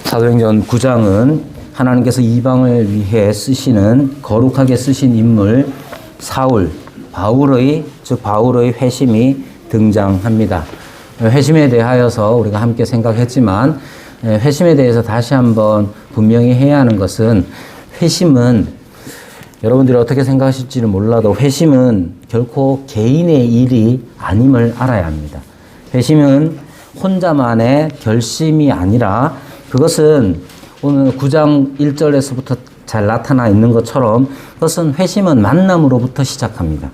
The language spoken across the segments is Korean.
사도행전 9장은 하나님께서 이방을 위해 쓰시는 거룩하게 쓰신 인물 사울, 바울의 회심이 등장합니다. 회심에 대하여서 우리가 함께 생각했지만 회심에 대해서 다시 한번 분명히 해야 하는 것은 회심은 여러분들이 어떻게 생각하실지는 몰라도 회심은 결코 개인의 일이 아님을 알아야 합니다. 회심은 혼자만의 결심이 아니라 그것은 오늘 9장 1절에서부터 잘 나타나 있는 것처럼 그것은 회심은 만남으로부터 시작합니다.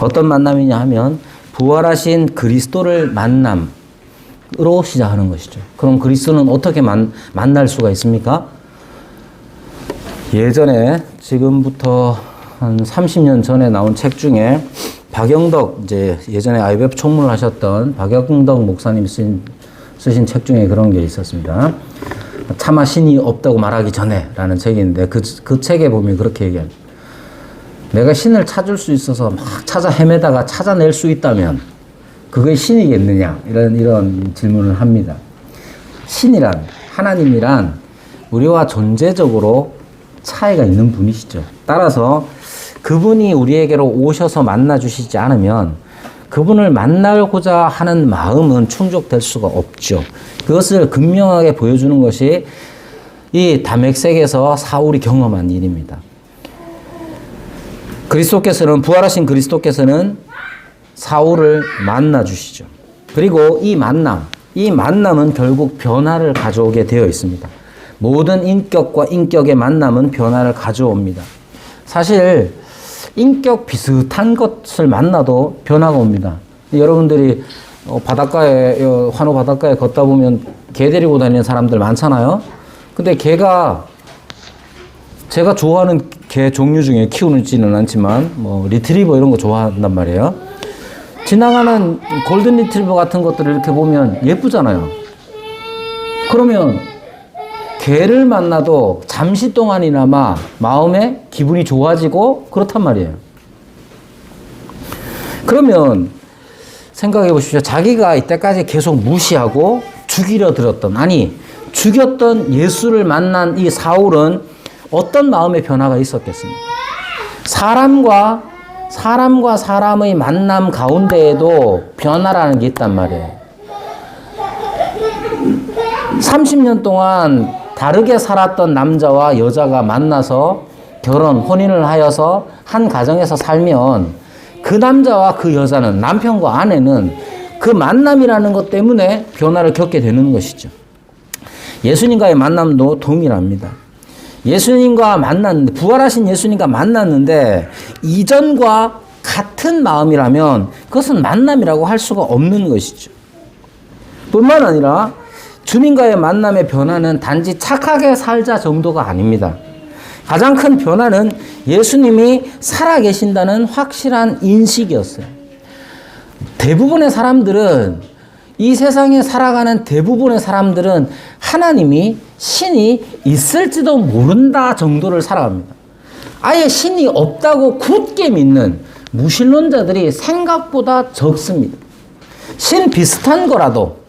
어떤 만남이냐 하면 부활하신 그리스도를 만남으로 시작하는 것이죠. 그럼 그리스도는 어떻게 만날 수가 있습니까? 예전에 지금부터 한 30년 전에 나온 책 중에 박영덕 예전에 IBF 총무를 하셨던 박영덕 목사님 쓰신 책 중에 그런 게 있었습니다. 차마 신이 없다고 말하기 전에 라는 책인데 그 책에 보면 그렇게 얘기합니다. 내가 신을 찾을 수 있어서 막 찾아 헤매다가 찾아낼 수 있다면 그게 신이겠느냐 이런 질문을 합니다. 신이란 하나님이란 우리와 존재적으로 차이가 있는 분이시죠. 따라서 그분이 우리에게로 오셔서 만나주시지 않으면 그분을 만나고자 하는 마음은 충족될 수가 없죠. 그것을 극명하게 보여주는 것이 이 다메섹에서 사울이 경험한 일입니다. 부활하신 그리스도께서는 사울을 만나주시죠. 그리고 이 만남은 결국 변화를 가져오게 되어 있습니다. 모든 인격과 인격의 만남은 변화를 가져옵니다. 사실 인격 비슷한 것을 만나도 변화가 옵니다. 여러분들이 환호 바닷가에 걷다 보면 개 데리고 다니는 사람들 많잖아요. 근데 제가 좋아하는 개 종류 중에 키우지는 않지만 리트리버 이런 거 좋아한단 말이에요. 지나가는 골든 리트리버 같은 것들을 이렇게 보면 예쁘잖아요. 그러면 개를 만나도 잠시 동안이나마 마음에 기분이 좋아지고 그렇단 말이에요. 그러면 생각해 보십시오. 자기가 이때까지 계속 무시하고 죽이려 들었던, 죽였던 예수를 만난 이 사울은 어떤 마음의 변화가 있었겠습니까? 사람과 사람의 만남 가운데에도 변화라는 게 있단 말이에요. 30년 동안 다르게 살았던 남자와 여자가 만나서 혼인을 하여서 한 가정에서 살면 그 남자와 그 여자는, 남편과 아내는 그 만남이라는 것 때문에 변화를 겪게 되는 것이죠. 예수님과의 만남도 동일합니다. 부활하신 예수님과 만났는데 이전과 같은 마음이라면 그것은 만남이라고 할 수가 없는 것이죠. 뿐만 아니라 주님과의 만남의 변화는 단지 착하게 살자 정도가 아닙니다. 가장 큰 변화는 예수님이 살아계신다는 확실한 인식이었어요. 대부분의 사람들은, 이 세상에 살아가는 대부분의 사람들은 신이 있을지도 모른다 정도를 살아갑니다. 아예 신이 없다고 굳게 믿는 무신론자들이 생각보다 적습니다. 신 비슷한 거라도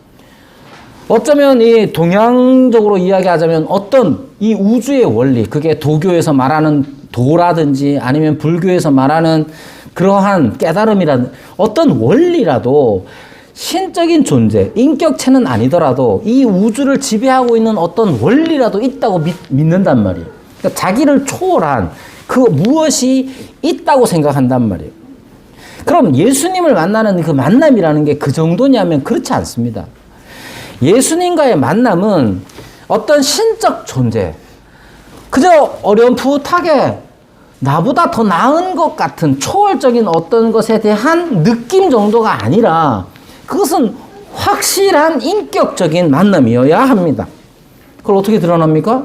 어쩌면 이 동양적으로 이야기하자면 어떤 이 우주의 원리, 그게 도교에서 말하는 도라든지 아니면 불교에서 말하는 그러한 깨달음이라든지 어떤 원리라도 신적인 존재, 인격체는 아니더라도 이 우주를 지배하고 있는 어떤 원리라도 있다고 믿는단 말이에요. 그러니까 자기를 초월한 그 무엇이 있다고 생각한단 말이에요. 그럼 예수님을 만나는 그 만남이라는 게 그 정도냐면 그렇지 않습니다. 예수님과의 만남은 어떤 신적 존재, 그저 어렴풋하게 나보다 더 나은 것 같은 초월적인 어떤 것에 대한 느낌 정도가 아니라 그것은 확실한 인격적인 만남이어야 합니다. 그걸 어떻게 드러납니까?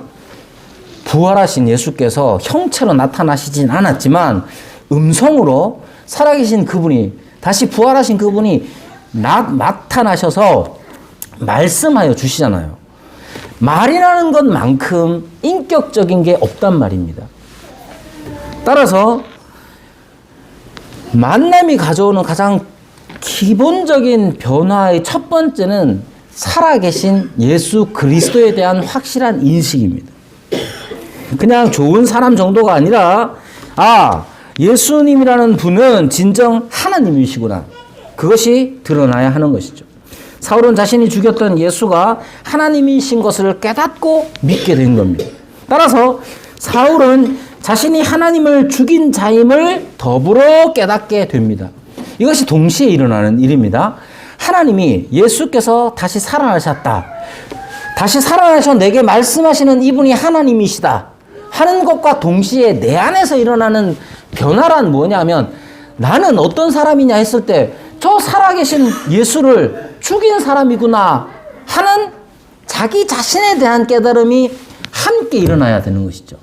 부활하신 예수께서 형체로 나타나시진 않았지만 음성으로 살아계신 그분이, 다시 부활하신 그분이 나타나셔서 말씀하여 주시잖아요. 말이라는 것만큼 인격적인 게 없단 말입니다. 따라서 만남이 가져오는 가장 기본적인 변화의 첫 번째는 살아계신 예수 그리스도에 대한 확실한 인식입니다. 그냥 좋은 사람 정도가 아니라 예수님이라는 분은 진정 하나님이시구나. 그것이 드러나야 하는 것이죠. 사울은 자신이 죽였던 예수가 하나님이신 것을 깨닫고 믿게 된 겁니다. 따라서 사울은 자신이 하나님을 죽인 자임을 더불어 깨닫게 됩니다. 이것이 동시에 일어나는 일입니다. 하나님이 예수께서 다시 살아나셨다. 다시 살아나셔 내게 말씀하시는 이분이 하나님이시다 하는 것과 동시에 내 안에서 일어나는 변화란 뭐냐면 나는 어떤 사람이냐 했을 때 저 살아계신 예수를 죽인 사람이구나 하는 자기 자신에 대한 깨달음이 함께 일어나야 되는 것이죠.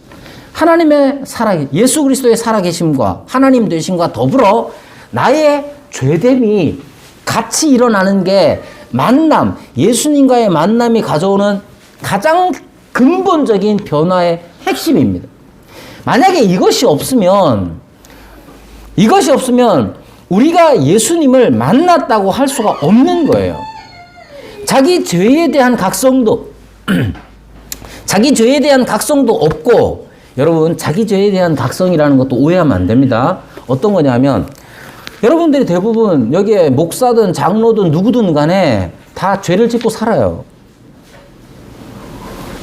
하나님의 예수 그리스도의 살아계심과 하나님 되심과 더불어 나의 죄됨이 같이 일어나는 게 만남, 예수님과의 만남이 가져오는 가장 근본적인 변화의 핵심입니다. 만약에 이것이 없으면 우리가 예수님을 만났다고 할 수가 없는 거예요. 자기 죄에 대한 각성도 없고, 여러분 자기 죄에 대한 각성이라는 것도 오해하면 안 됩니다. 어떤 거냐면 여러분들이 대부분 여기에 목사든 장로든 누구든 간에 다 죄를 짓고 살아요.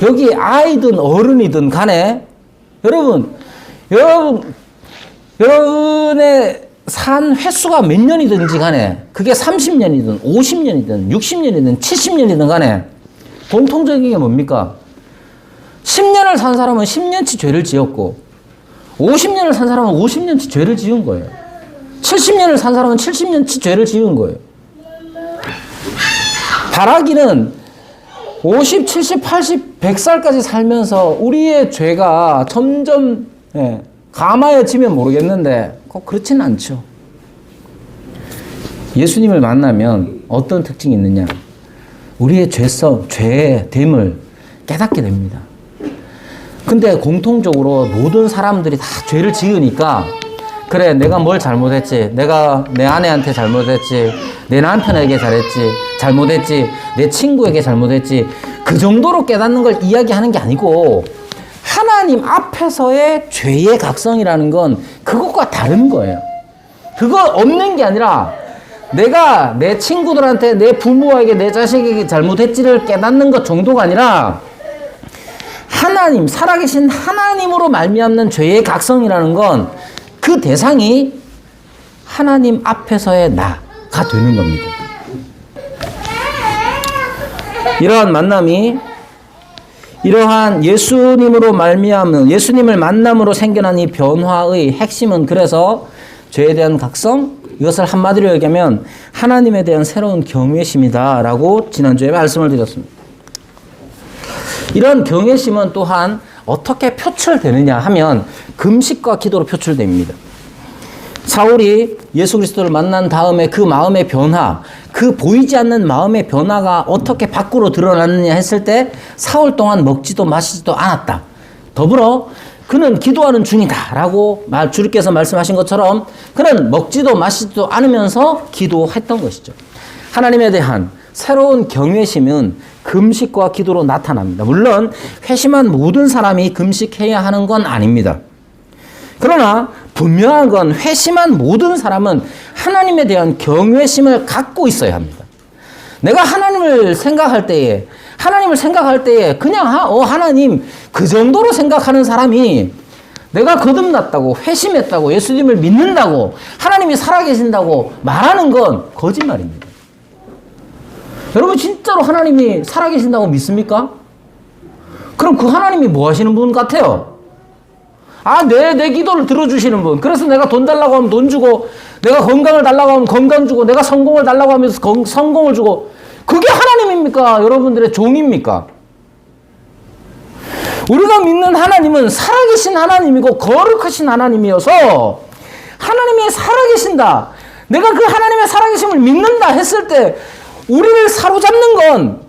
여기 아이든 어른이든 간에 여러분의 산 횟수가 몇 년이든지 간에 그게 30년이든 50년이든 60년이든 70년이든 간에 공통적인 게 뭡니까? 10년을 산 사람은 10년치 죄를 지었고 50년을 산 사람은 50년치 죄를 지은 거예요. 70년을 산 사람은 70년치 죄를 지은 거예요. 바라기는 50, 70, 80, 100살까지 살면서 우리의 죄가 점점 감하여지면 모르겠는데 꼭 그렇지는 않죠. 예수님을 만나면 어떤 특징이 있느냐? 우리의 죄의 됨을 깨닫게 됩니다. 근데 공통적으로 모든 사람들이 다 죄를 지으니까 그래 내가 뭘 잘못했지, 내가 내 아내한테 잘못했지, 내 남편에게 잘못했지, 내 친구에게 잘못했지, 그 정도로 깨닫는 걸 이야기하는 게 아니고 하나님 앞에서의 죄의 각성이라는 건 그것과 다른 거예요. 그거 없는 게 아니라 내가 내 친구들한테, 내 부모에게, 내 자식에게 잘못했지를 깨닫는 것 정도가 아니라 하나님, 살아계신 하나님으로 말미암는 죄의 각성이라는 건 그 대상이 하나님 앞에서의 나가 되는 겁니다. 이러한 만남이 이러한 예수님으로 말미암는 예수님을 만남으로 생겨난 이 변화의 핵심은 그래서 죄에 대한 각성, 이것을 한마디로 얘기하면 하나님에 대한 새로운 경외심이다 라고 지난주에 말씀을 드렸습니다. 이런 경외심은 또한 어떻게 표출되느냐 하면 금식과 기도로 표출됩니다. 사울이 예수 그리스도를 만난 다음에 그 마음의 변화, 그 보이지 않는 마음의 변화가 어떻게 밖으로 드러났느냐 했을 때 사흘 동안 먹지도 마시지도 않았다. 더불어 그는 기도하는 중이다 라고 주님께서 말씀하신 것처럼 그는 먹지도 마시지도 않으면서 기도했던 것이죠. 하나님에 대한 새로운 경외심은 금식과 기도로 나타납니다. 물론 회심한 모든 사람이 금식해야 하는 건 아닙니다. 그러나 분명한 건 회심한 모든 사람은 하나님에 대한 경외심을 갖고 있어야 합니다. 내가 하나님을 생각할 때에 그냥 하나님 그 정도로 생각하는 사람이 내가 거듭났다고, 회심했다고, 예수님을 믿는다고, 하나님이 살아계신다고 말하는 건 거짓말입니다. 여러분 진짜로 하나님이 살아계신다고 믿습니까? 그럼 그 하나님이 뭐 하시는 분 같아요? 내 기도를 들어주시는 분. 그래서 내가 돈 달라고 하면 돈 주고, 내가 건강을 달라고 하면 건강 주고, 내가 성공을 달라고 하면서 성공을 주고, 그게 하나님입니까? 여러분들의 종입니까? 우리가 믿는 하나님은 살아계신 하나님이고 거룩하신 하나님이어서 하나님이 살아계신다, 내가 그 하나님의 살아계심을 믿는다 했을 때 우리를 사로잡는 건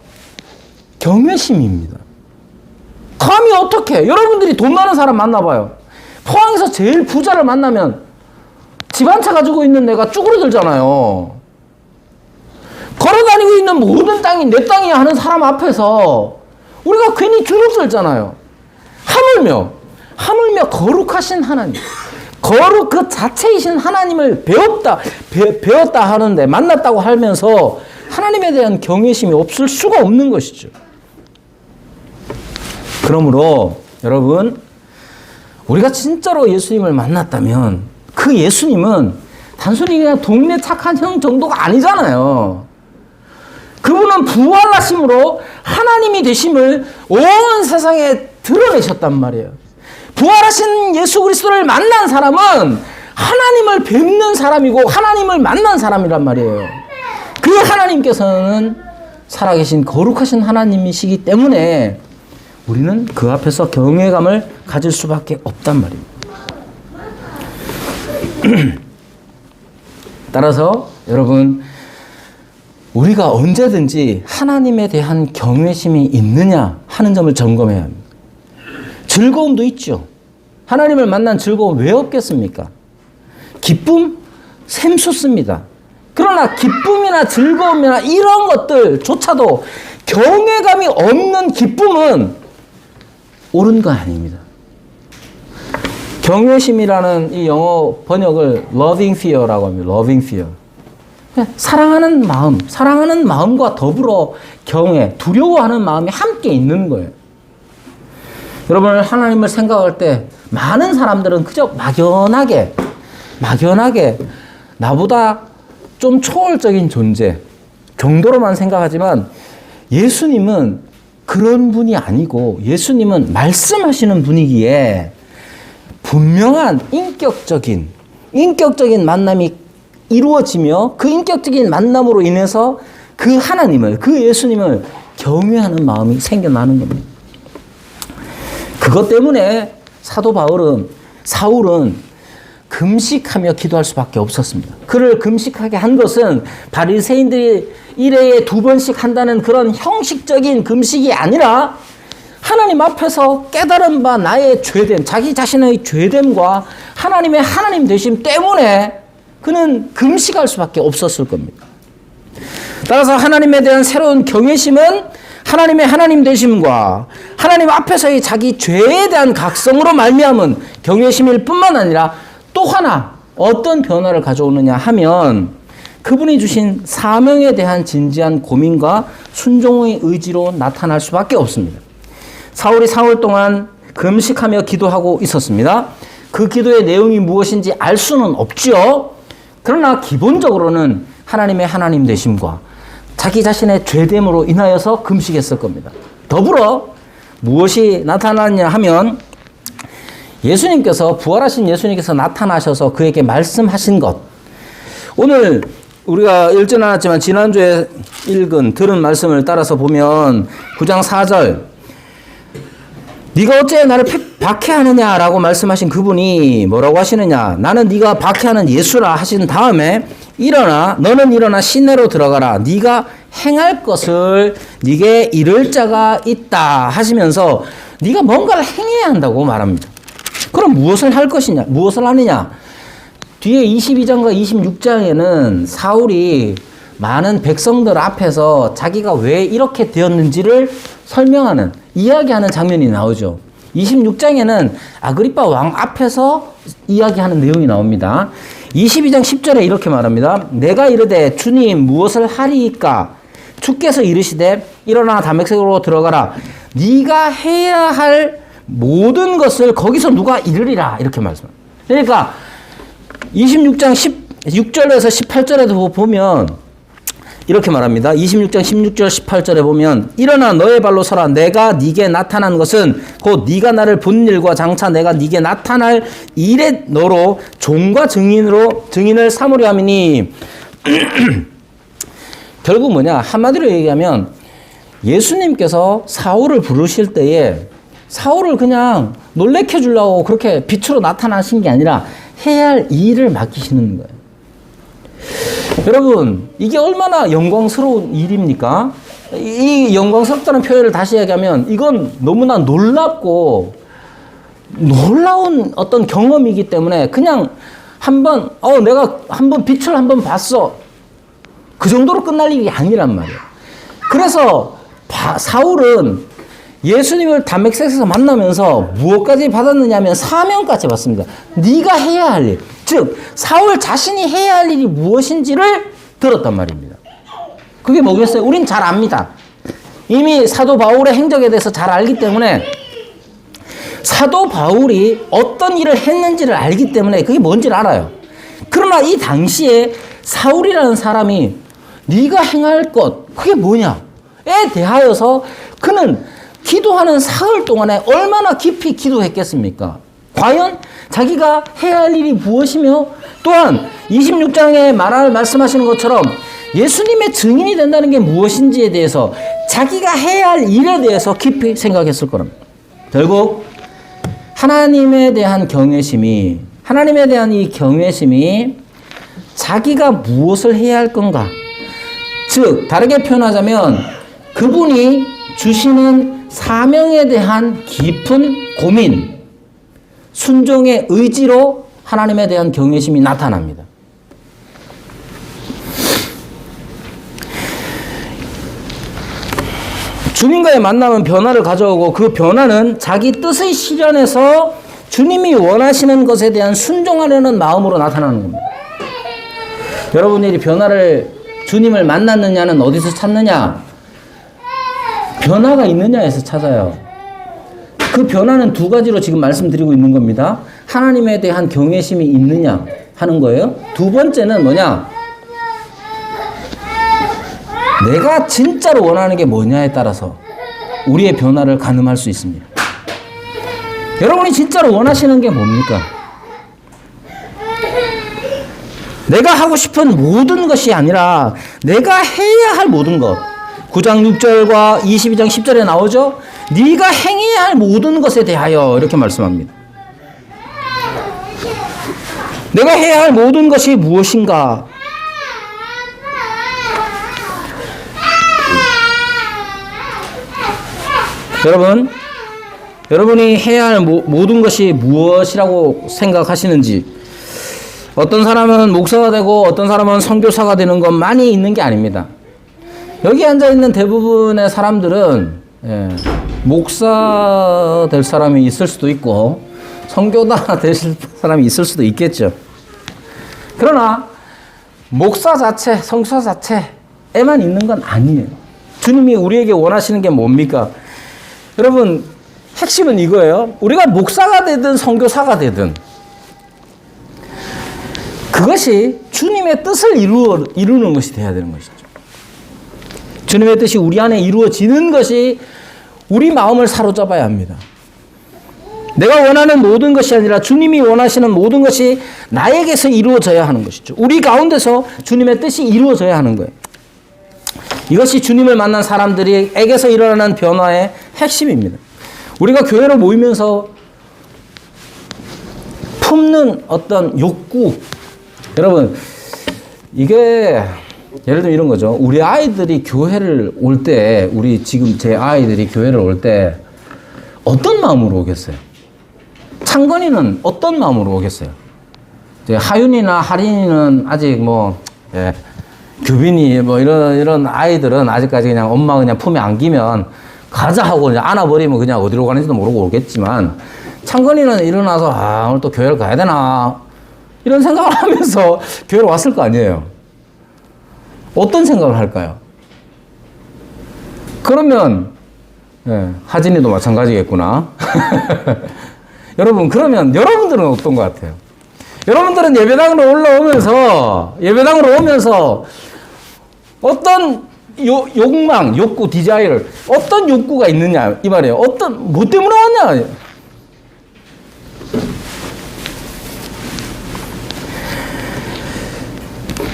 경외심입니다. 감히 어떻게, 여러분들이 돈 많은 사람 만나봐요. 포항에서 제일 부자를 만나면 집 한 채 가지고 있는 애가 쭈그러들잖아요. 걸어다니고 있는 모든 땅이 내 땅이야 하는 사람 앞에서 우리가 괜히 주눅들잖아요. 하물며 거룩하신 하나님, 거룩 그 자체이신 하나님을 배웠다 하는데, 만났다고 하면서 하나님에 대한 경외심이 없을 수가 없는 것이죠. 그러므로 여러분, 우리가 진짜로 예수님을 만났다면 그 예수님은 단순히 그냥 동네 착한 형 정도가 아니잖아요. 그분은 부활하심으로 하나님이 되심을 온 세상에 드러내셨단 말이에요. 부활하신 예수 그리스도를 만난 사람은 하나님을 뵙는 사람이고 하나님을 만난 사람이란 말이에요. 그 하나님께서는 살아계신 거룩하신 하나님이시기 때문에 우리는 그 앞에서 경외감을 가질 수밖에 없단 말입니다. 따라서 여러분, 우리가 언제든지 하나님에 대한 경외심이 있느냐 하는 점을 점검해야 합니다. 즐거움도 있죠. 하나님을 만난 즐거움 왜 없겠습니까? 기쁨? 샘솟습니다. 그러나 기쁨이나 즐거움이나 이런 것들조차도 경외감이 없는 기쁨은 옳은 거 아닙니다. 경외심이라는 이 영어 번역을 loving fear라고 합니다. loving fear. 사랑하는 마음, 사랑하는 마음과 더불어 경외, 두려워하는 마음이 함께 있는 거예요. 여러분, 하나님을 생각할 때 많은 사람들은 그저 막연하게 나보다 좀 초월적인 존재 정도로만 생각하지만, 예수님은 그런 분이 아니고 예수님은 말씀하시는 분이기에 분명한 인격적인 만남이 이루어지며 그 인격적인 만남으로 인해서 그 하나님을, 그 예수님을 경외하는 마음이 생겨나는 겁니다. 그것 때문에 사도 사울은 금식하며 기도할 수밖에 없었습니다. 그를 금식하게 한 것은 바리새인들이 일회에 2번씩 한다는 그런 형식적인 금식이 아니라 하나님 앞에서 깨달은 바 나의 죄됨, 자기 자신의 죄됨과 하나님의 하나님 되심 때문에 그는 금식할 수밖에 없었을 겁니다. 따라서 하나님에 대한 새로운 경외심은 하나님의 하나님 되심과 하나님 앞에서의 자기 죄에 대한 각성으로 말미암은 경외심일 뿐만 아니라 또 하나 어떤 변화를 가져오느냐 하면 그분이 주신 사명에 대한 진지한 고민과 순종의 의지로 나타날 수밖에 없습니다. 사울이 사흘 동안 금식하며 기도하고 있었습니다. 그 기도의 내용이 무엇인지 알 수는 없지요. 그러나 기본적으로는 하나님의 하나님 되심과 자기 자신의 죄됨으로 인하여서 금식했을 겁니다. 더불어 무엇이 나타났냐 하면 부활하신 예수님께서 나타나셔서 그에게 말씀하신 것. 오늘 우리가 읽지는 않았지만 지난주에 들은 말씀을 따라서 보면 9장 4절, 네가 어째 나를 박해하느냐라고 말씀하신 그분이 뭐라고 하시느냐, 나는 네가 박해하는 예수라 하신 다음에 너는 일어나 시내로 들어가라, 네가 행할 것을 네게 이를 자가 있다 하시면서 네가 뭔가를 행해야 한다고 말합니다. 그럼 무엇을 할 것이냐, 무엇을 하느냐? 뒤에 22장과 26장에는 사울이 많은 백성들 앞에서 자기가 왜 이렇게 되었는지를 설명하는, 이야기하는 장면이 나오죠. 26장에는 아그리빠 왕 앞에서 이야기하는 내용이 나옵니다. 22장 10절에 이렇게 말합니다. 내가 이르되 주님 무엇을 하리이까? 주께서 이르시되 일어나 다메섹으로 들어가라. 네가 해야 할 모든 것을 거기서 누가 이르리라. 이렇게 말씀합니다. 그러니까 26장 16절에서 18절에도 보면 이렇게 말합니다. 26장 16절 18절에 보면 일어나 너의 발로 서라. 내가 네게 나타난 것은 곧 네가 나를 본 일과 장차 내가 네게 나타날 일에 너로 종과 증인을 삼으려 함이니 결국 뭐냐, 한마디로 얘기하면 예수님께서 사울을 부르실 때에 사울을 그냥 놀래켜 주려고 그렇게 빛으로 나타나신 게 아니라 해야 할 일을 맡기시는 거예요. 여러분, 이게 얼마나 영광스러운 일입니까? 이 영광스럽다는 표현을 다시 얘기하면 이건 너무나 놀라운 어떤 경험이기 때문에 그냥 내가 한번 빛을 한번 봤어. 그 정도로 끝날 일이 아니란 말이에요. 그래서 사울은 예수님을 담메섹에서 만나면서 무엇까지 받았느냐 하면 사명까지 받습니다. 네가 해야 할 일, 즉 사울 자신이 해야 할 일이 무엇인지를 들었단 말입니다. 그게 뭐겠어요? 우린 잘 압니다. 이미 사도 바울의 행적에 대해서 잘 알기 때문에 사도 바울이 어떤 일을 했는지를 알기 때문에 그게 뭔지를 알아요. 그러나 이 당시에 사울이라는 사람이 네가 행할 것 그게 뭐냐에 대하여서 그는 기도하는 사흘 동안에 얼마나 깊이 기도했겠습니까? 과연 자기가 해야 할 일이 무엇이며 또한 26장에 말씀하시는 것처럼 예수님의 증인이 된다는 게 무엇인지에 대해서 자기가 해야 할 일에 대해서 깊이 생각했을 거랍니다. 결국 하나님에 대한 경외심이 자기가 무엇을 해야 할 건가? 즉 다르게 표현하자면 그분이 주시는 사명에 대한 깊은 고민, 순종의 의지로 하나님에 대한 경외심이 나타납니다. 주님과의 만남은 변화를 가져오고 그 변화는 자기 뜻의 실현에서 주님이 원하시는 것에 대한 순종하려는 마음으로 나타나는 겁니다. 여러분들이 주님을 만났느냐는 어디서 찾느냐? 변화가 있느냐에서 찾아요. 그 변화는 두 가지로 지금 말씀드리고 있는 겁니다. 하나님에 대한 경외심이 있느냐 하는 거예요. 두 번째는 뭐냐? 내가 진짜로 원하는 게 뭐냐에 따라서 우리의 변화를 가늠할 수 있습니다. 여러분이 진짜로 원하시는 게 뭡니까? 내가 하고 싶은 모든 것이 아니라 내가 해야 할 모든 것. 9장 6절과 22장 10절에 나오죠. 네가 행해야 할 모든 것에 대하여 이렇게 말씀합니다. 내가 해야 할 모든 것이 무엇인가? 여러분이 해야 할 모든 것이 무엇이라고 생각하시는지, 어떤 사람은 목사가 되고 어떤 사람은 선교사가 되는 것만이 있는 게 아닙니다. 여기 앉아있는 대부분의 사람들은 목사 될 사람이 있을 수도 있고 선교사 될 사람이 있을 수도 있겠죠. 그러나 목사 자체, 선교사 자체에만 있는 건 아니에요. 주님이 우리에게 원하시는 게 뭡니까? 여러분, 핵심은 이거예요. 우리가 목사가 되든 선교사가 되든 그것이 주님의 뜻을 이루는 것이 돼야 되는 것이죠. 주님의 뜻이 우리 안에 이루어지는 것이 우리 마음을 사로잡아야 합니다. 내가 원하는 모든 것이 아니라 주님이 원하시는 모든 것이 나에게서 이루어져야 하는 것이죠. 우리 가운데서 주님의 뜻이 이루어져야 하는 거예요. 이것이 주님을 만난 사람들에게서 일어나는 변화의 핵심입니다. 우리가 교회로 모이면서 품는 어떤 욕구, 여러분, 이게 예를 들면 이런 거죠. 우리 아이들이 교회를 올 때, 지금 제 아이들이 교회를 올 때 어떤 마음으로 오겠어요? 창건이는 어떤 마음으로 오겠어요? 하윤이나 하린이는 아직 규빈이 이런 아이들은 아직까지 그냥 엄마 그냥 품에 안기면 가자 하고 그냥 안아버리면 그냥 어디로 가는지도 모르고 오겠지만, 창건이는 일어나서 오늘 또 교회를 가야 되나 이런 생각을 하면서 교회를 왔을 거 아니에요. 어떤 생각을 할까요? 그러면 하진이도 마찬가지겠구나. 여러분, 그러면 여러분들은 어떤 것 같아요? 여러분들은 예배당으로 오면서 어떤 욕망, 욕구, 디자이를 어떤 욕구가 있느냐 이 말이에요. 뭐 때문에 왔냐?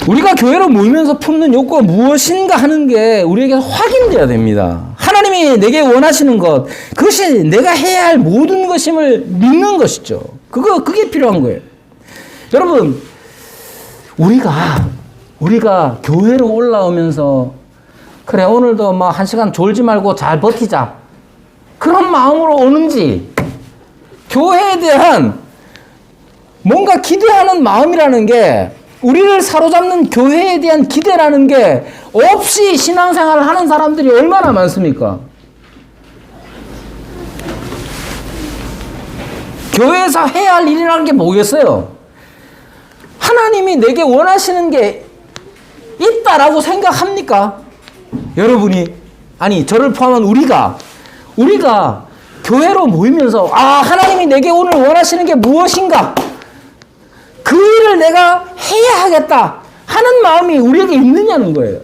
우리가 교회로 모이면서 품는 욕구가 무엇인가 하는 게 우리에게 확인돼야 됩니다. 하나님이 내게 원하시는 것, 그것이 내가 해야 할 모든 것임을 믿는 것이죠. 그게 필요한 거예요. 여러분, 우리가 교회로 올라오면서 그래 오늘도 한 시간 졸지 말고 잘 버티자 그런 마음으로 오는지, 교회에 대한 뭔가 기대하는 마음이라는 게 우리를 사로잡는 교회에 대한 기대라는 게 없이 신앙생활을 하는 사람들이 얼마나 많습니까? 교회에서 해야 할 일이라는 게 뭐겠어요? 하나님이 내게 원하시는 게 있다라고 생각합니까? 여러분이, 아니 저를 포함한 우리가 교회로 모이면서 하나님이 내게 오늘 원하시는 게 무엇인가? 그 일을 내가 해야 하겠다 하는 마음이 우리에게 있느냐는 거예요.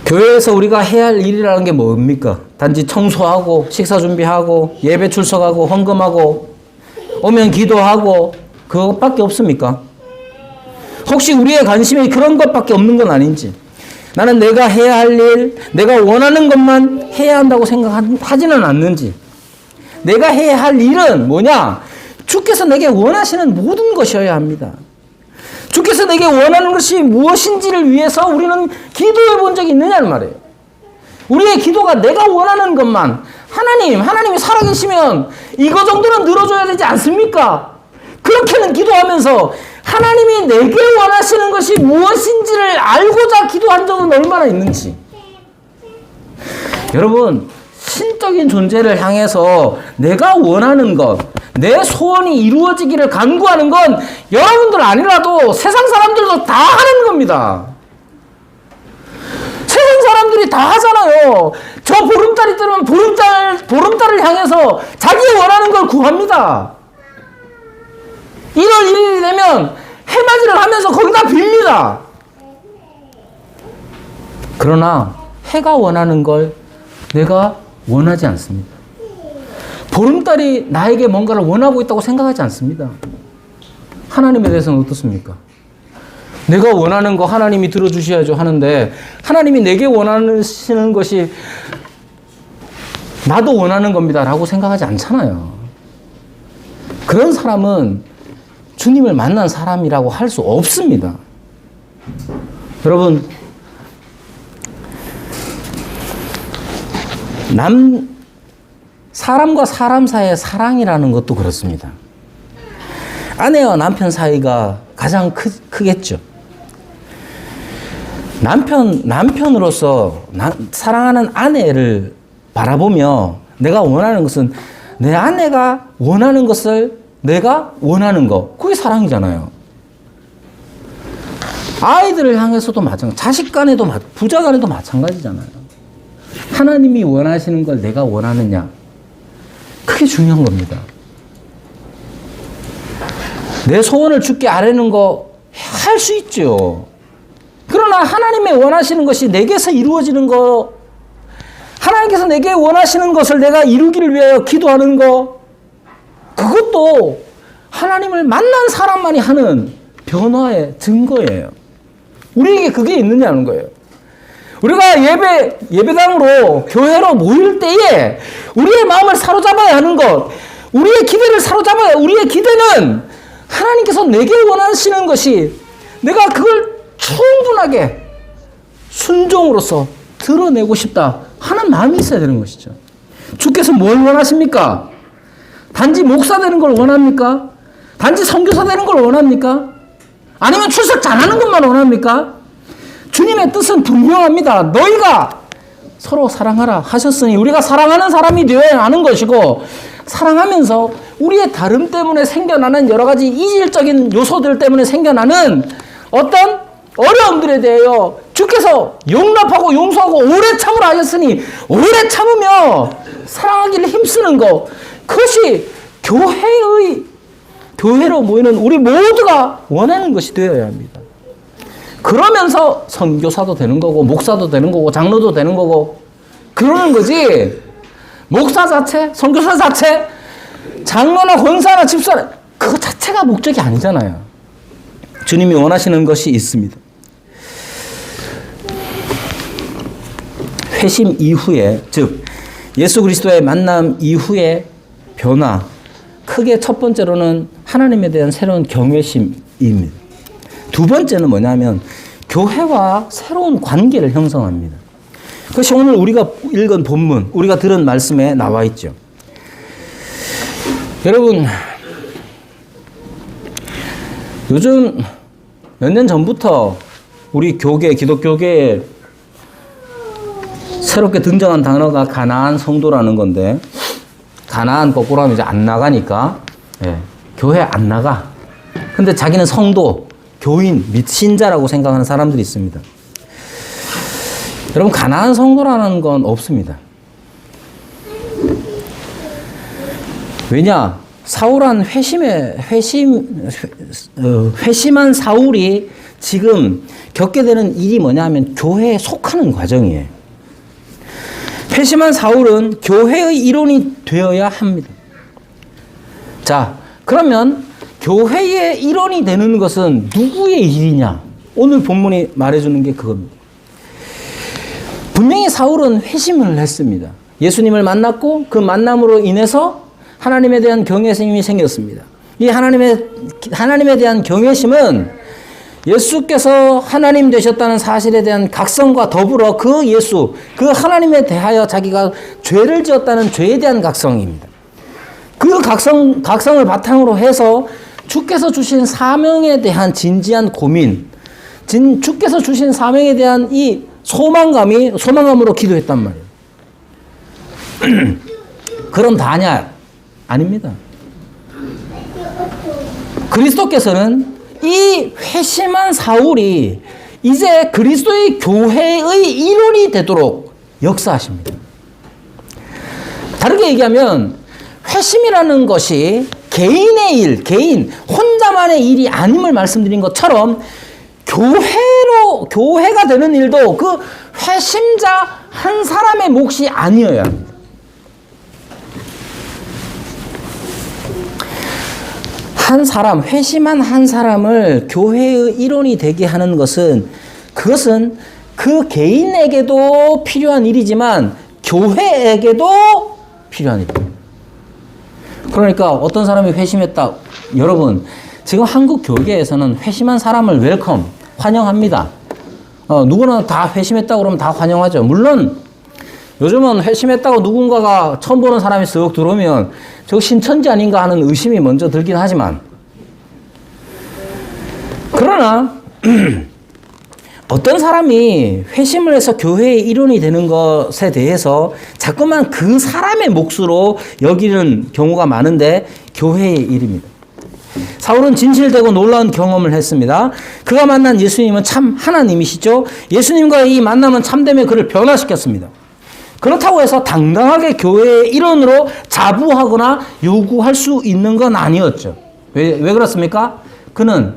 교회에서 우리가 해야 할 일이라는 게 뭡니까? 단지 청소하고 식사 준비하고 예배 출석하고 헌금하고 오면 기도하고 그것밖에 없습니까? 혹시 우리의 관심이 그런 것밖에 없는 건 아닌지, 나는 내가 해야 할 일, 내가 원하는 것만 해야 한다고 생각하지는 않는지, 내가 해야 할 일은 뭐냐? 주께서 내게 원하시는 모든 것이어야 합니다. 주께서 내게 원하는 것이 무엇인지를 위해서 우리는 기도해 본 적이 있느냐는 말이에요. 우리의 기도가 내가 원하는 것만, 하나님이 살아계시면 이거 정도는 늘어줘야 되지 않습니까? 그렇게는 기도하면서 하나님이 내게 원하시는 것이 무엇인지를 알고자 기도한 적은 얼마나 있는지. 여러분, 신적인 존재를 향해서 내가 원하는 것, 내 소원이 이루어지기를 간구하는 건 여러분들 아니라도 세상 사람들도 다 하는 겁니다. 세상 사람들이 다 하잖아요. 저 보름달이 뜨면 보름달을 향해서 자기 원하는 걸 구합니다. 1월 1일이 되면 해맞이를 하면서 거기다 빕니다. 그러나 해가 원하는 걸 내가 원하지 않습니다. 보름달이 나에게 뭔가를 원하고 있다고 생각하지 않습니다. 하나님에 대해서는 어떻습니까? 내가 원하는 거 하나님이 들어주셔야죠 하는데, 하나님이 내게 원하시는 것이 나도 원하는 겁니다 라고 생각하지 않잖아요. 그런 사람은 주님을 만난 사람이라고 할 수 없습니다. 여러분, 사람과 사람 사이의 사랑이라는 것도 그렇습니다. 아내와 남편 사이가 가장 크겠죠. 남편으로서 사랑하는 아내를 바라보며 내가 원하는 것은 내 아내가 원하는 것을 내가 원하는 것, 그게 사랑이잖아요. 아이들을 향해서도 마찬가지, 자식 간에도, 부자 간에도 마찬가지잖아요. 하나님이 원하시는 걸 내가 원하느냐, 그게 중요한 겁니다. 내 소원을 주께 아뢰는 거 할 수 있죠. 그러나 하나님의 원하시는 것이 내게서 이루어지는 거, 하나님께서 내게 원하시는 것을 내가 이루기를 위하여 기도하는 거, 그것도 하나님을 만난 사람만이 하는 변화의 증거예요. 우리에게 그게 있느냐는 거예요. 우리가 예배당으로, 교회로 모일 때에 우리의 마음을 사로잡아야 하는 것, 우리의 기대를 사로잡아야, 우리의 기대는 하나님께서 내게 원하시는 것이 내가 그걸 충분하게 순종으로서 드러내고 싶다 하는 마음이 있어야 되는 것이죠. 주께서 뭘 원하십니까? 단지 목사 되는 걸 원합니까? 단지 선교사 되는 걸 원합니까? 아니면 출석 잘하는 것만 원합니까? 주님의 뜻은 분명합니다. 너희가 서로 사랑하라 하셨으니 우리가 사랑하는 사람이 되어야 하는 것이고, 사랑하면서 우리의 다름 때문에 생겨나는 여러 가지 이질적인 요소들 때문에 생겨나는 어떤 어려움들에 대하여 주께서 용납하고 용서하고 오래 참으라 하셨으니 오래 참으며 사랑하기를 힘쓰는 것, 그것이 교회로 모이는 우리 모두가 원하는 것이 되어야 합니다. 그러면서 선교사도 되는 거고, 목사도 되는 거고, 장로도 되는 거고, 그러는 거지. 목사 자체, 선교사 자체, 장로나 권사나 집사나, 그거 자체가 목적이 아니잖아요. 주님이 원하시는 것이 있습니다. 회심 이후에, 즉 예수 그리스도의 만남 이후의 변화, 크게 첫 번째로는 하나님에 대한 새로운 경외심입니다. 두 번째는 뭐냐면 교회와 새로운 관계를 형성합니다. 그것이 오늘 우리가 읽은 본문, 우리가 들은 말씀에 나와 있죠. 여러분, 요즘 몇 년 전부터 우리 교계, 기독교계에 새롭게 등장한 단어가 가나안 성도라는 건데, 가나안 거꾸로 하면 이제 안 나가니까, 예, 교회 안 나가. 근데 자기는 성도, 교인, 및 신자라고 생각하는 사람들이 있습니다. 여러분, 가나안 성도라는 건 없습니다. 왜냐? 사울한 회심한 사울이 지금 겪게 되는 일이 뭐냐 하면 교회에 속하는 과정이에요. 회심한 사울은 교회의 일원이 되어야 합니다. 자, 그러면 교회의 일원이 되는 것은 누구의 일이냐? 오늘 본문이 말해주는 게 그겁니다. 분명히 사울은 회심을 했습니다. 예수님을 만났고 그 만남으로 인해서 하나님에 대한 경외심이 생겼습니다. 이 하나님에 대한 경외심은 예수께서 하나님 되셨다는 사실에 대한 각성과 더불어 그 예수, 그 하나님에 대하여 자기가 죄를 지었다는 죄에 대한 각성입니다. 그 각성을 바탕으로 해서 주께서 주신 사명에 대한 진지한 고민, 주께서 주신 사명에 대한 이 소망감으로 기도했단 말이에요. 그럼 다냐? 아닙니다. 그리스도께서는 이 회심한 사울이 이제 그리스도의 교회의 일원이 되도록 역사하십니다. 다르게 얘기하면 회심이라는 것이 개인의 일, 혼자만의 일이 아님을 말씀드린 것처럼 교회가 되는 일도 그 회심자 한 사람의 몫이 아니어야 합니다. 회심한 한 사람을 교회의 일원이 되게 하는 것은 그것은 그 개인에게도 필요한 일이지만 교회에게도 필요한 일입니다. 그러니까 어떤 사람이 회심했다. 여러분, 지금 한국 교계에서는 회심한 사람을 웰컴, 환영합니다. 누구나 다 회심했다고 그러면 다 환영하죠. 물론 요즘은 회심했다고 누군가가 처음 보는 사람이 쓱 들어오면 저 신천지 아닌가 하는 의심이 먼저 들긴 하지만, 그러나 어떤 사람이 회심을 해서 교회의 일원이 되는 것에 대해서 자꾸만 그 사람의 몫으로 여기는 경우가 많은데 교회의 일입니다. 사울은 진실되고 놀라운 경험을 했습니다. 그가 만난 예수님은 참 하나님이시죠. 예수님과의 이 만남은 참됨에 그를 변화시켰습니다. 그렇다고 해서 당당하게 교회의 일원으로 자부하거나 요구할 수 있는 건 아니었죠. 왜 그렇습니까? 그는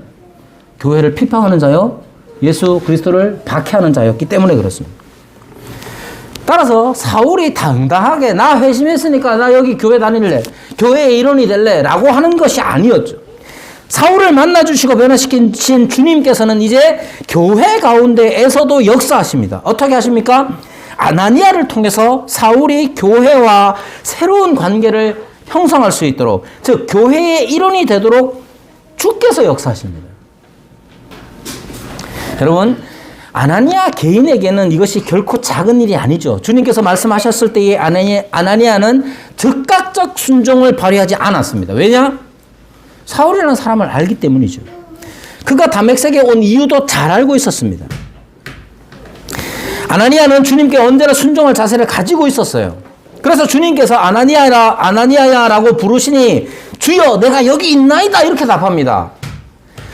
교회를 비판하는 자요, 예수 그리스도를 박해하는 자였기 때문에 그렇습니다. 따라서 사울이 당당하게 나 회심했으니까 나 여기 교회 다닐래, 교회의 일원이 될래 라고 하는 것이 아니었죠. 사울을 만나주시고 변화시키신 주님께서는 이제 교회 가운데에서도 역사하십니다. 어떻게 하십니까? 아나니아를 통해서 사울이 교회와 새로운 관계를 형성할 수 있도록, 즉 교회의 일원이 되도록 주께서 역사하십니다. 여러분, 아나니아 개인에게는 이것이 결코 작은 일이 아니죠. 주님께서 말씀하셨을 때의 아나니아는 즉각적 순종을 발휘하지 않았습니다. 왜냐? 사울이라는 사람을 알기 때문이죠. 그가 다메섹에 온 이유도 잘 알고 있었습니다. 아나니아는 주님께 언제나 순종할 자세를 가지고 있었어요. 그래서 주님께서 아나니아야라고 부르시니 주여 내가 여기 있나이다 이렇게 답합니다.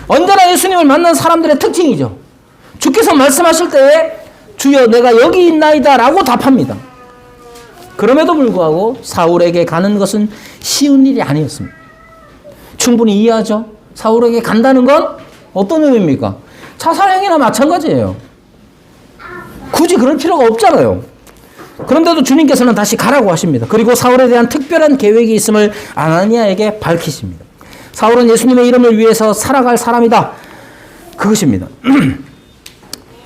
언제나 예수님을 만난 사람들의 특징이죠. 주께서 말씀하실 때에 주여 내가 여기 있나이다 라고 답합니다. 그럼에도 불구하고 사울에게 가는 것은 쉬운 일이 아니었습니다. 충분히 이해하죠? 사울에게 간다는 건 어떤 의미입니까? 자살행위나 마찬가지예요. 굳이 그럴 필요가 없잖아요. 그런데도 주님께서는 다시 가라고 하십니다. 그리고 사울에 대한 특별한 계획이 있음을 아나니아에게 밝히십니다. 사울은 예수님의 이름을 위해서 살아갈 사람이다. 그것입니다.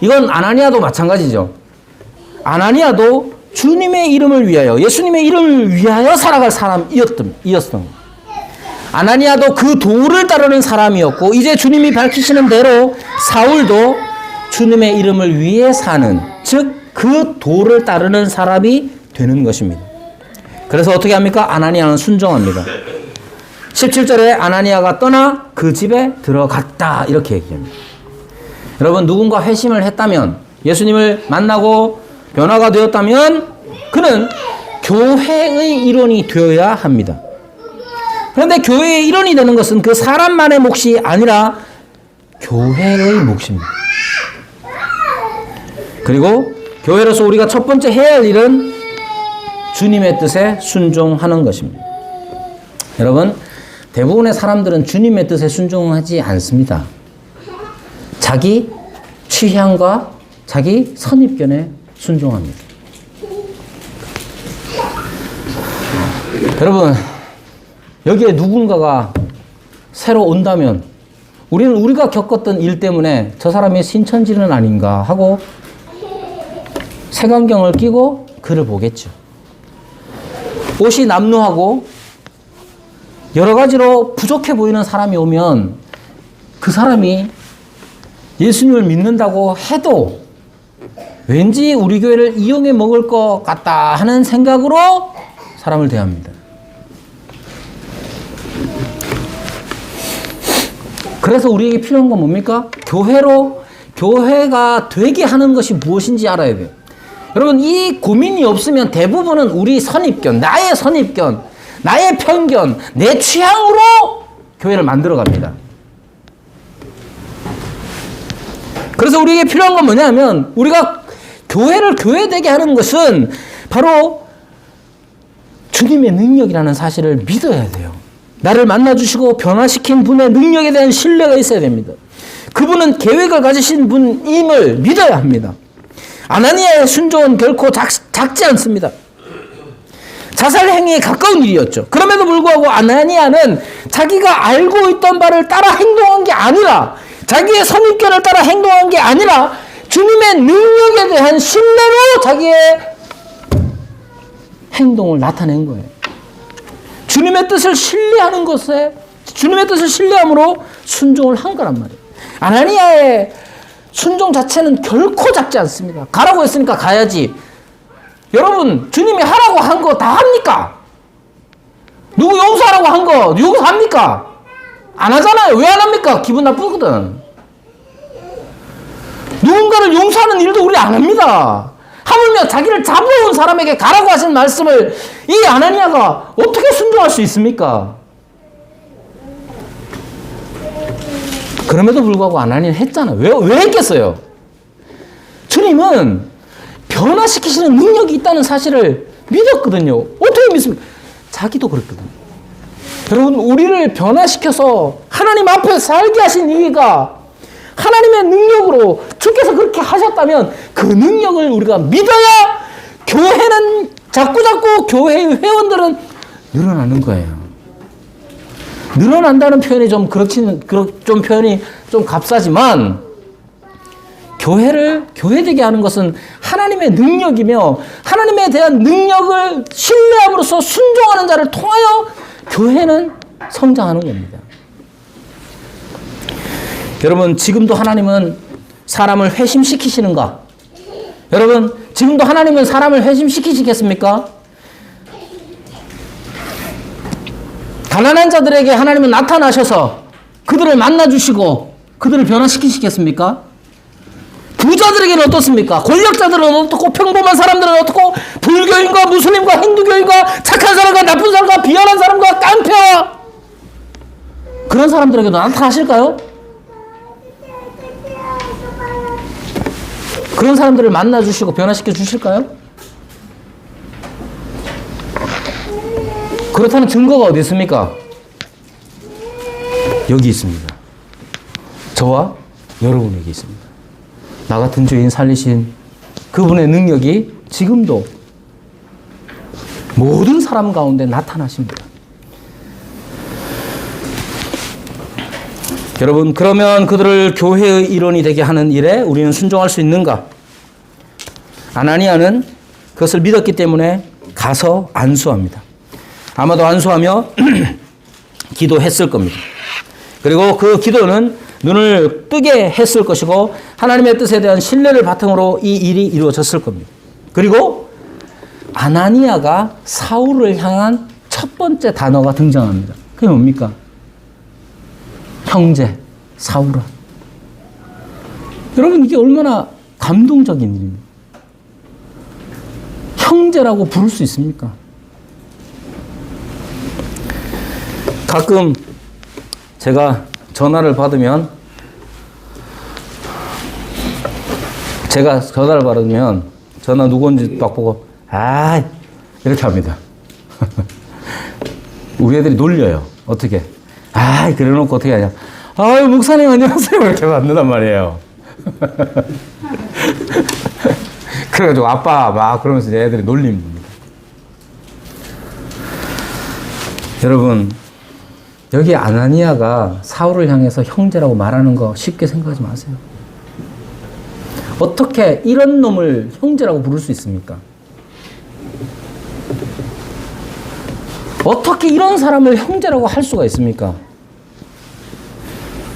이건 아나니아도 마찬가지죠. 아나니아도 주님의 이름을 위하여, 예수님의 이름을 위하여 살아갈 사람이었던. 아나니아도 그 도를 따르는 사람이었고, 이제 주님이 밝히시는 대로 사울도 주님의 이름을 위해 사는, 즉 그 도를 따르는 사람이 되는 것입니다. 그래서 어떻게 합니까? 아나니아는 순종합니다. 17절에 아나니아가 떠나 그 집에 들어갔다 이렇게 얘기합니다. 여러분, 누군가 회심을 했다면, 예수님을 만나고 변화가 되었다면 그는 교회의 일원이 되어야 합니다. 그런데 교회의 일원이 되는 것은 그 사람만의 몫이 아니라 교회의 몫입니다. 그리고 교회로서 우리가 첫 번째 해야 할 일은 주님의 뜻에 순종하는 것입니다. 여러분, 대부분의 사람들은 주님의 뜻에 순종하지 않습니다. 자기 취향과 자기 선입견에 순종합니다. 여러분, 여기에 누군가가 새로 온다면 우리는 우리가 겪었던 일 때문에 저 사람이 신천지는 아닌가 하고 색안경을 끼고 그를 보겠죠. 옷이 남루하고 여러 가지로 부족해 보이는 사람이 오면 그 사람이 예수님을 믿는다고 해도 왠지 우리 교회를 이용해 먹을 것 같다 하는 생각으로 사람을 대합니다. 그래서 우리에게 필요한 건 뭡니까? 교회가 되게 하는 것이 무엇인지 알아야 돼요. 여러분, 이 고민이 없으면 대부분은 우리 선입견, 나의 선입견, 나의 편견, 내 취향으로 교회를 만들어 갑니다. 그래서 우리에게 필요한 건 뭐냐면, 우리가 교회를 교회되게 하는 것은 바로 주님의 능력이라는 사실을 믿어야 돼요. 나를 만나주시고 변화시킨 분의 능력에 대한 신뢰가 있어야 됩니다. 그분은 계획을 가지신 분임을 믿어야 합니다. 아나니아의 순종은 결코 작지 않습니다. 자살 행위에 가까운 일이었죠. 그럼에도 불구하고 아나니아는 자기가 알고 있던 바를 따라 행동한 게 아니라, 자기의 선입견을 따라 행동한 게 아니라 주님의 능력에 대한 신뢰로 자기의 행동을 나타낸 거예요. 주님의 뜻을 신뢰하는 것에, 주님의 뜻을 신뢰함으로 순종을 한 거란 말이에요. 아나니아의 순종 자체는 결코 작지 않습니다. 가라고 했으니까 가야지. 여러분, 주님이 하라고 한 거 다 합니까? 누구 용서하라고 한 거 용서합니까? 안 하잖아요. 왜 안 합니까? 기분 나쁘거든. 누군가를 용서하는 일도 우리 안 합니다. 하물며 자기를 잡아온 사람에게 가라고 하신 말씀을 이 아나니아가 어떻게 순종할 수 있습니까? 그럼에도 불구하고 아나니아는 했잖아요. 왜 했겠어요? 주님은 변화시키시는 능력이 있다는 사실을 믿었거든요. 어떻게 믿습니까? 자기도 그랬거든요. 여러분, 우리를 변화시켜서 하나님 앞에 살게 하신 이유가 하나님의 능력으로 주께서 그렇게 하셨다면 그 능력을 우리가 믿어야 교회는 자꾸자꾸 교회의 회원들은 늘어나는 거예요. 늘어난다는 표현이 좀 표현이 좀 값싸지만, 교회를 교회되게 하는 것은 하나님의 능력이며 하나님에 대한 능력을 신뢰함으로써 순종하는 자를 통하여 교회는 성장하는 겁니다. 여러분, 지금도 하나님은 사람을 회심시키시는가? 여러분, 지금도 하나님은 사람을 회심시키시겠습니까? 가난한 자들에게 하나님은 나타나셔서 그들을 만나주시고 그들을 변화시키시겠습니까? 부자들에게는 어떻습니까? 권력자들은 어떻고, 평범한 사람들은 어떻고, 불교인과 무슬림과 힌두교인과 착한 사람과 나쁜 사람과 비열한 사람과 깡패와 그런 사람들에게도 나타나실까요? 그런 사람들을 만나주시고 변화시켜 주실까요? 그렇다는 증거가 어디 있습니까? 여기 있습니다. 저와 여러분에게 있습니다. 나 같은 죄인 살리신 그분의 능력이 지금도 모든 사람 가운데 나타나십니다. 여러분, 그러면 그들을 교회의 일원이 되게 하는 일에 우리는 순종할 수 있는가? 아나니아는 그것을 믿었기 때문에 가서 안수합니다. 아마도 안수하며 기도했을 겁니다. 그리고 그 기도는 눈을 뜨게 했을 것이고 하나님의 뜻에 대한 신뢰를 바탕으로 이 일이 이루어졌을 겁니다. 그리고 아나니아가 사울을 향한 첫 번째 단어가 등장합니다. 그게 뭡니까? 형제, 사울아. 여러분, 이게 얼마나 감동적인 일입니까? 형제라고 부를 수 있습니까? 가끔 제가 전화를 받으면 전화 누군지 딱 보고 이렇게 합니다. 우리 애들이 놀려요. 어떻게? 그래놓고 어떻게 하냐? 목사님 안녕하세요. 이렇게 받는단 말이에요. 그래가지고 아빠 막 그러면서 애들이 놀립니다. 여러분, 여기 아나니아가 사울을 향해서 형제라고 말하는 거 쉽게 생각하지 마세요. 어떻게 이런 놈을 형제라고 부를 수 있습니까? 어떻게 이런 사람을 형제라고 할 수가 있습니까?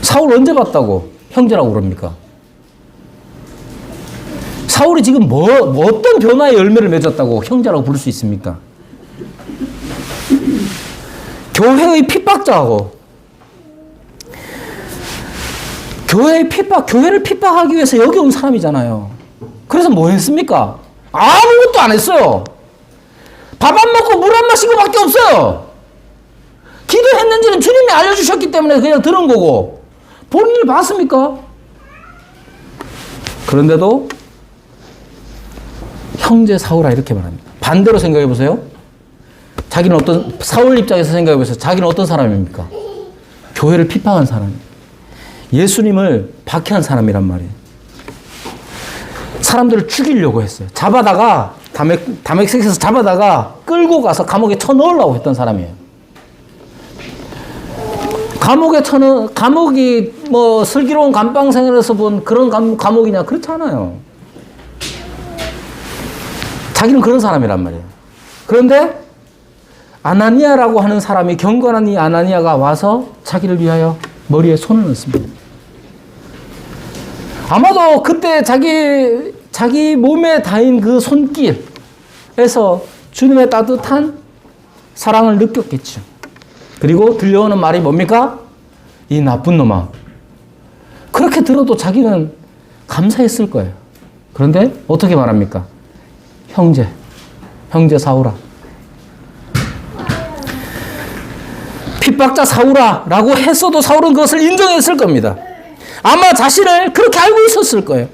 사울 언제 봤다고 형제라고 그럽니까? 사울이 지금 어떤 변화의 열매를 맺었다고 형제라고 부를 수 있습니까? 교회의 핍박자하고 교회를 핍박하기 위해서 여기 온 사람이잖아요. 그래서 뭐 했습니까? 아무것도 안 했어요. 밥 안 먹고 물 안 마신 것밖에 없어요. 기도했는지는 주님이 알려주셨기 때문에 그냥 들은 거고, 본인이 봤습니까? 그런데도 형제 사울아 이렇게 말합니다. 반대로 생각해 보세요. 자기는 사울 입장에서 생각해 보세요. 자기는 어떤 사람입니까? 교회를 핍박한 사람이에요. 예수님을 박해한 사람이란 말이에요. 사람들을 죽이려고 했어요. 잡아다가 다메섹에서 잡아다가 끌고 가서 감옥에 쳐넣으려고 했던 사람이에요. 감옥이 뭐 슬기로운 감방 생활에서 본 그런 감옥이냐? 그렇지 않아요. 자기는 그런 사람이란 말이에요. 그런데 아나니아라고 하는 사람이, 경건한 이 아나니아가 와서 자기를 위하여 머리에 손을 넣습니다. 아마도 그때 자기 몸에 닿은 그 손길에서 주님의 따뜻한 사랑을 느꼈겠죠. 그리고 들려오는 말이 뭡니까? 이 나쁜 놈아. 그렇게 들어도 자기는 감사했을 거예요. 그런데 어떻게 말합니까? 형제 사울아. 핍박자 사울아라고 했어도 사울은 그것을 인정했을 겁니다. 아마 자신을 그렇게 알고 있었을 거예요.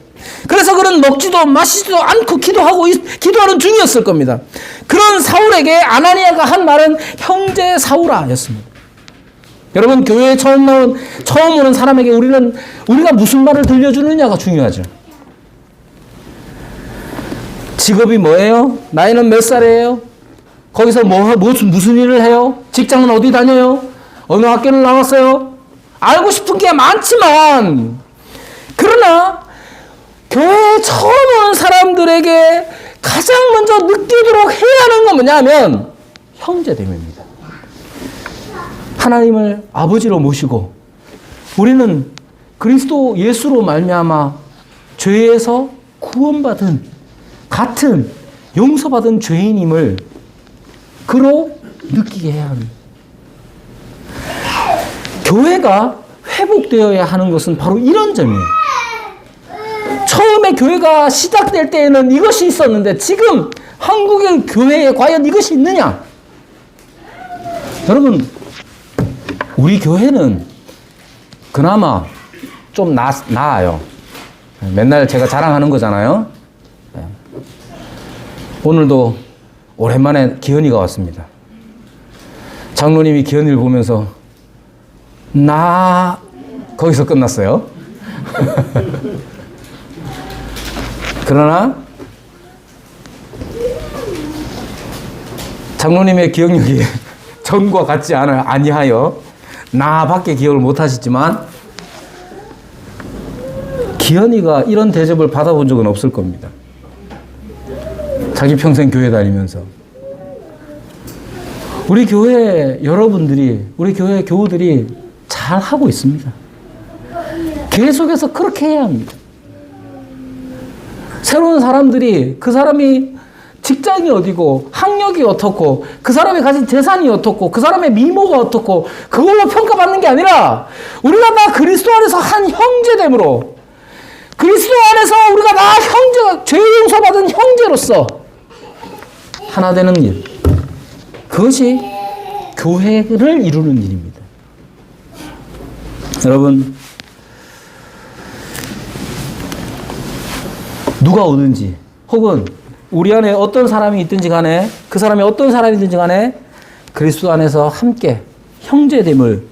그래서 그는 먹지도 마시지도 않고 기도하는 중이었을 겁니다. 그런 사울에게 아나니아가 한 말은 형제 사울아였습니다. 여러분, 교회에 처음 오는 사람에게 우리가 무슨 말을 들려주느냐가 중요하죠. 직업이 뭐예요? 나이는 몇 살이에요? 거기서 무슨 일을 해요? 직장은 어디 다녀요? 어느 학교를 나왔어요? 알고 싶은 게 많지만, 그러나 교회에 처음 오는 사람들에게 가장 먼저 느끼도록 해야 하는 건 뭐냐면 형제됨입니다. 하나님을 아버지로 모시고 우리는 그리스도 예수로 말미암아 죄에서 구원받은, 같은 용서받은 죄인임을 그로 느끼게 해야 합니다. 교회가 회복되어야 하는 것은 바로 이런 점이에요. 처음에 교회가 시작될 때에는 이것이 있었는데 지금 한국의 교회에 과연 이것이 있느냐? 여러분, 우리 교회는 그나마 좀 나아요. 맨날 제가 자랑하는 거잖아요. 오늘도 오랜만에 기현이가 왔습니다. 장로님이 기현이를 보면서 거기서 끝났어요. 그러나 장로님의 기억력이 전과 같지 아니하여 나밖에 기억을 못하시지만 기현이가 이런 대접을 받아본 적은 없을 겁니다. 자기 평생 교회 다니면서. 우리 교회 여러분들이, 우리 교회 교우들이 잘 하고 있습니다. 계속해서 그렇게 해야 합니다. 새로운 사람들이 그 사람이 직장이 어디고, 학력이 어떻고, 그 사람이 가진 재산이 어떻고, 그 사람의 미모가 어떻고, 그걸로 평가받는 게 아니라, 우리가 다 그리스도 안에서 한 형제됨으로, 그리스도 안에서 우리가 다 형제가, 죄 용서받은 형제로서 하나 되는 일. 그것이 교회를 이루는 일입니다. 여러분, 누가 오든지, 혹은 우리 안에 어떤 사람이 있든지 간에, 그 사람이 어떤 사람이든지 간에 그리스도 안에서 함께 형제됨을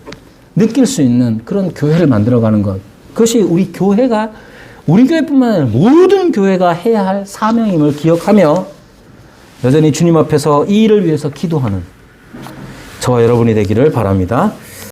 느낄 수 있는 그런 교회를 만들어가는 것. 그것이 우리 교회가, 우리 교회뿐만 아니라 모든 교회가 해야 할 사명임을 기억하며 여전히 주님 앞에서 이 일을 위해서 기도하는 저와 여러분이 되기를 바랍니다.